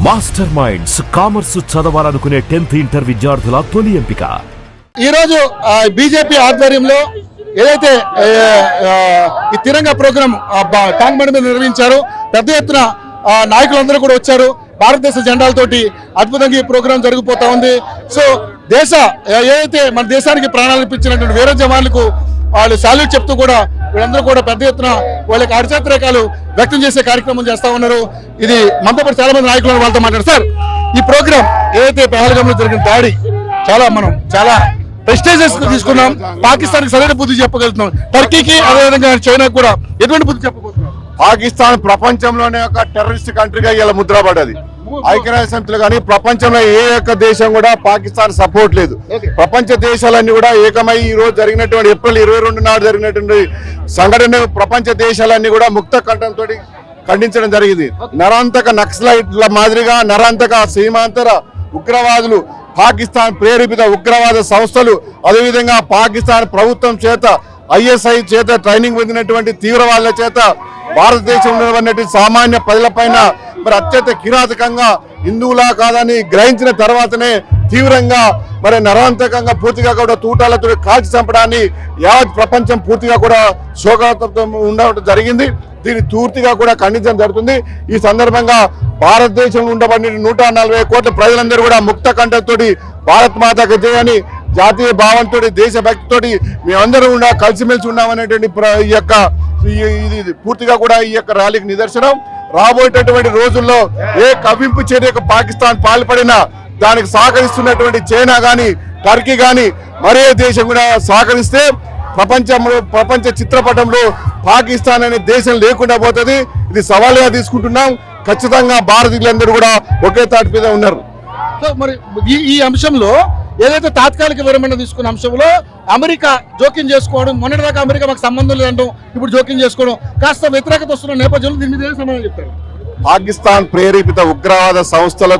Master minds commerce చదవాలనుకునే 10th inter విద్యార్థుల తొలి ఎంపిక. ఈ రోజు బీజేపీ ఆధ్వర్యంలో ఏదైతే ఈ తిరంగా ప్రోగ్రామ్ ట్యాంక్ బండ్ మీద నిర్వహించారో పెద్ద ఎత్తున నాయకులందరూ కూడా వచ్చారు. భారతదేశ జెండాలతోటి అద్భుతంగా ఈ ప్రోగ్రాం జరిగిపోతా ఉంది. సో ఏదైతే మన దేశానికి ప్రాణాలు ఇప్పించినటువంటి వీర జవాన్లకు వాళ్ళు సాల్యూట్ చెప్తూ కూడా వీళ్ళందరూ కూడా పెద్ద ఎత్తున వాళ్ళకి అర్చత్రేకాలు వ్యక్తం చేసే కార్యక్రమం చేస్తా ఉన్నారు. ఇది మనతో పాటు చాలా మంది నాయకులు వాళ్ళతో మాట్లాడారు. సార్, ఈ ప్రోగ్రామ్ ఏదైతే పహల్గామ్లో జరిగిన దాడి చాలా ప్రెస్టేజియస్ తీసుకున్నాం. పాకిస్తాన్ కి సరైన బుద్ధి చెప్పగలుగుతున్నాం. టర్కీకి అదేవిధంగా చైనాకు కూడా ఎటువంటి బుద్ధి చెప్పబోతున్నాం? పాకిస్తాన్ ప్రపంచంలోనే ఒక టెర్రరిస్ట్ కంట్రీగా ఇలా ముద్రపడ్డది. ఐక్యరాజ్య సమితిలో కానీ ప్రపంచంలో ఏ ఒక్క దేశం కూడా పాకిస్తాన్ సపోర్ట్ లేదు. ప్రపంచ దేశాలన్నీ కూడా ఏకమై ఈ రోజు జరిగినటువంటి ఏప్రిల్ 22 నాడు జరిగినటువంటి సంఘటన ప్రపంచ దేశాలన్నీ కూడా ముక్త కంఠంతో ఖండించడం జరిగింది. నరాంతక నక్సలైట్ల మాదిరిగా నరాంతక సీమాంతర ఉగ్రవాదులు, పాకిస్తాన్ ప్రేరేపిత ఉగ్రవాద సంస్థలు, అదేవిధంగా పాకిస్తాన్ ప్రభుత్వం చేత ISI చేత ట్రైనింగ్ పొందినటువంటి తీవ్రవాదుల చేత భారతదేశంలో ఉన్నటువంటి సామాన్య ప్రజలపైన మరి అత్యంత కిరాతకంగా హిందువులా కాదని గ్రహించిన తర్వాతనే తీవ్రంగా మరి నరవంతకంగా పూర్తిగా కూడా తూటాలతో కాల్చి చంపడాన్ని యావత్ ప్రపంచం పూర్తిగా కూడా శోకాతత్వం ఉండడం జరిగింది. దీన్ని పూర్తిగా కూడా ఖండించడం జరుగుతుంది. ఈ సందర్భంగా భారతదేశంలో ఉండబడిన 140 కోట్ల ప్రజలందరూ కూడా ముక్త కంఠంతో భారత్ మాతకు జయని జాతీయ భావంతో దేశభక్తితో మేమందరం కూడా కలిసిమెలిసి ఉన్నామనేటువంటి ఈ యొక్క ఇది పూర్తిగా కూడా ఈ యొక్క ర్యాలీకి నిదర్శనం. రాబోయేటటువంటి రోజుల్లో ఏ కవ్వింపు చర్యకు పాకిస్తాన్ పాల్పడినా దానికి సహకరిస్తున్నటువంటి చైనా గాని టర్కీ గాని మరే దేశం కూడా సహకరిస్తే ప్రపంచ చిత్రపటంలో పాకిస్తాన్ అనే దేశం లేకుండా పోతుంది. ఇది సవాలుగా తీసుకుంటున్నాం. ఖచ్చితంగా భారతీయులందరూ కూడా ఒకే తాటి మీద ఉన్నారు. సో మరి ఈ అంశంలో ఏదైతే తాత్కాలిక విరమణ తీసుకున్న అంశంలో అమెరికా జోక్యం చేసుకోవడం, మొన్నటిదాకా అమెరికా మాకు సంబంధం లేదంటాం, ఇప్పుడు జోక్యం చేసుకోవడం కాస్త వ్యతిరేకత వస్తున్న నేపథ్యంలో దీని మీద ఏం సమాధానం చెప్తారు? పాకిస్తాన్ ప్రేరేపిత ఉగ్రవాద సంస్థల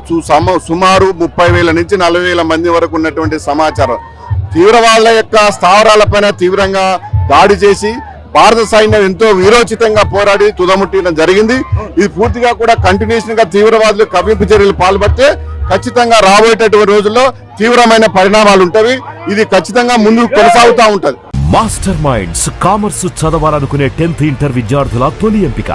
సుమారు 30,000 నుంచి 40,000 మంది వరకు ఉన్నటువంటి సమాచారం. తీవ్రవాదుల యొక్క స్థావరాలపైన తీవ్రంగా దాడి చేసి భారత సైన్యం ఎంతో వీరోచితంగా పోరాడి తుదముట్టడం జరిగింది. ఇది పూర్తిగా కూడా కంటిన్యూషన్ గా తీవ్రవాదులు కవ్వింపు చర్యలు పాల్పడితే ఖచ్చితంగా రాబోయేటటువంటి రోజుల్లో తీవ్రమైన పరిణామాలు ఉంటాయి. ఇది ఖచ్చితంగా ముందుకు కొనసాగుతూ ఉంటది. మాస్టర్ మైండ్స్ కామర్స్ చదవాలనుకునే 10th ఇంటర్ విద్యార్థుల తొలి ఎంపిక.